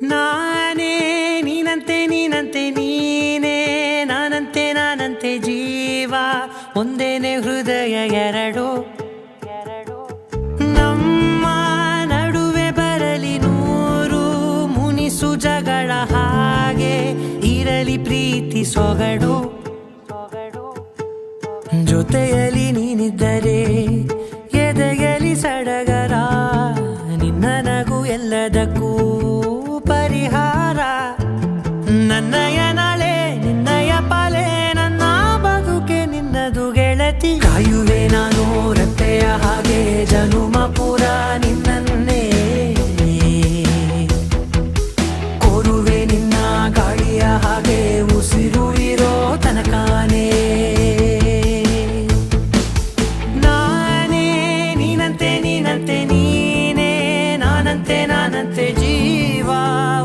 ನಾನೇ ನೀನಂತೆ ನೀನಂತೆ ನೀನೇ ನಾನಂತೆ ನಾನಂತೆ ಜೀವ ಒಂದೇನೆ ಹೃದಯ ಎರಡು ನಮ್ಮ ನಡುವೆ ಬರಲಿ ನೂರು ಮುನಿಸು ಜಗಳ ಹಾಗೆ ಇರಲಿ ಪ್ರೀತಿ ಸೊಗಡು ಜೊತೆಯಲ್ಲಿ ನೀನಿದ್ದರೆ ಎದೆಯಲಿ ಸಡಗರ ನಿನ್ನ ನಗು ಎಲ್ಲದಕ್ಕೂ ಪರಿಹಾರ ನನ್ನಯ ನಾಳೆ ನಿನ್ನಯ ಪಾಲೆ ನನ್ನ ಬದುಕೆ ನಿನ್ನದು ಗೆಳತಿ ಕಾಯುವೆ ನಾನು ರತ್ತೆಯ ಹಾಗೆ ಜನುಮ ಪುರ ನಿನ್ನನ್ನೇ ಕೋರುವೆ ನಿನ್ನ ಗಾಳಿಯ ಹಾಗೆ ಉಸಿರು ಇರೋ ತನಕಾನೇ ನಾನೇ ನೀನಂತೆ ನೀನಂತೆ ನೀನೇ ನಾನಂತೆ ನಾನಂತೆ ಜೀವ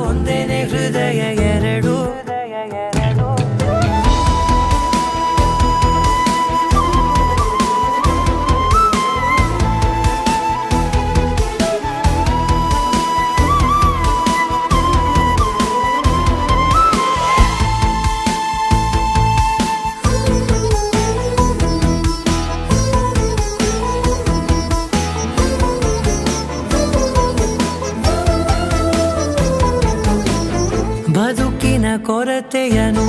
ಒಂದೇನೆ ಹೃದಯ ಎರಡು ಬದುಕಿನ ಕೊರತೆಯನು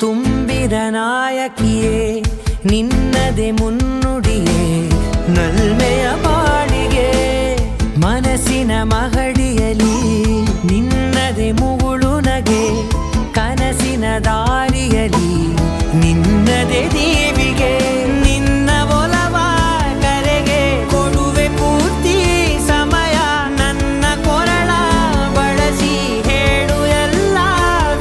ತುಂಬಿದ ನಾಯಕಿಯೇ ನಿನ್ನದೆ ಮುನ್ನುಡಿಯೇ ನಲ್ಮೆಯ ಬಾಳಿಗೆ ಮನಸ್ಸಿನ ಮಹಡಿಯಲಿ ನಿನ್ನದೆ ಮುಗುಳು ನಗೆ ಕನಸಿನ ದಾರಿಯಲಿ ನಿನ್ನದೆ ದೀವಿಗೆ ನಿನ್ನ ಒಲವ ಕರೆಗೆ ಕೊಡುವೆ ಪೂರ್ತಿ ಸಮಯ ನನ್ನ ಕೊರಳ ಬಳಸಿ ಹೇಳು ಎಲ್ಲ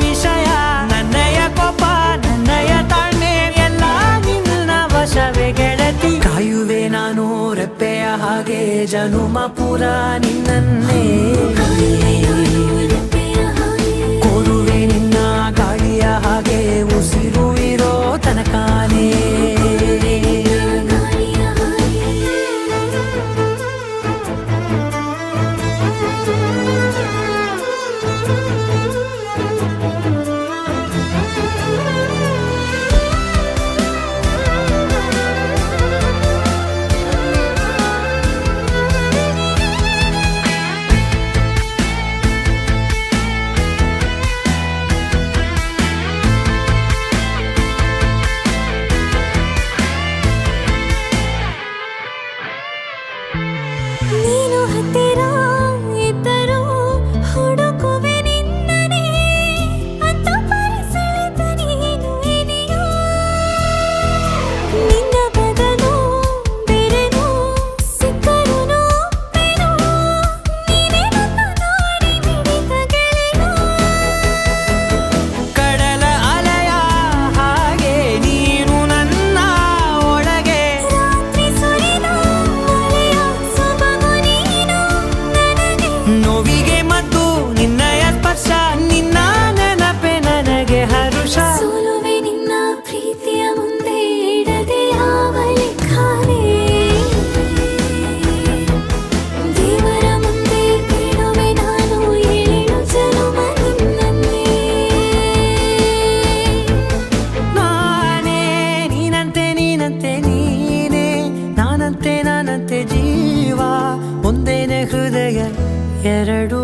ವಿಷಯ ನನ್ನಯ ಕೋಪ ನನ್ನಯ ತಾಳ್ಮೆ ಎಲ್ಲ ನಿನ್ನ ವಶವೇ ಗೆಳತಿ ಕಾಯುವೆ ನಾನು ರೆಪ್ಪೆಯ ಹಾಗೆ ಜನುಮ ಪುರ ನಿನ್ನನ್ನೇ ಕೋರುವೆ ನಿನ್ನ ಗಾಳಿಯ ಹಾಗೆ ಉಸಿರು ಇರೋ ತನಕಾನೇ ನೀನು ಹತ್ತಿರ ಇದ್ದರೂ ಹುಡುಕುವೆ ನಿನ್ನನೇ ಅಂತ ಪರಿಸೆಳೆದ ನೀನು ಇದೆಯೋ ನಿನ್ನ ಬದಲು ಬೇರೆನೋ ಸಿಕ್ಕರೂ ನೋವೇನೋ ನೀನೇ ನನ್ನ ನಾಡಿ ಮಿಡಿತ ಗೆಳೆಯೋ ಕಡಲ ಅಲೆಯ ಹಾಗೆ ನೀನು ನನ್ನ ಒಳಗೆ ರಾತ್ರಿ ಸುರಿದ ಮಳೆಯ ಸೊಬಗು ನೀನು ನನಗೆ ನೋವಿಗೆ ಮದ್ದು ನಿನ್ನಯ ಸ್ಪರ್ಶ ನಿನ್ನ ನೆನಪೆ ನನಗೆ ಹರುಷ ಸೋಲುವೆ ನಿನ್ನ ಪ್ರೀತಿಯ ಮುಂದೆ ಇಡದೆ ಯಾವ ಲೆಕ್ಕನೇ ದೇವರ ಮುಂದೆ ಕೇಳುವೆ ನಾನು ಏಳು ಜನುಮ ನಿನ್ನನ್ನೇ ನಾನೇ ನೀನಂತೆ ನೀನಂತೆ ನೀನೇ ನಾನಂತೆ ನಾನಂತೆ ಜೀವ ಒಂದೇನೆ ಹೃದಯ ಎರಡು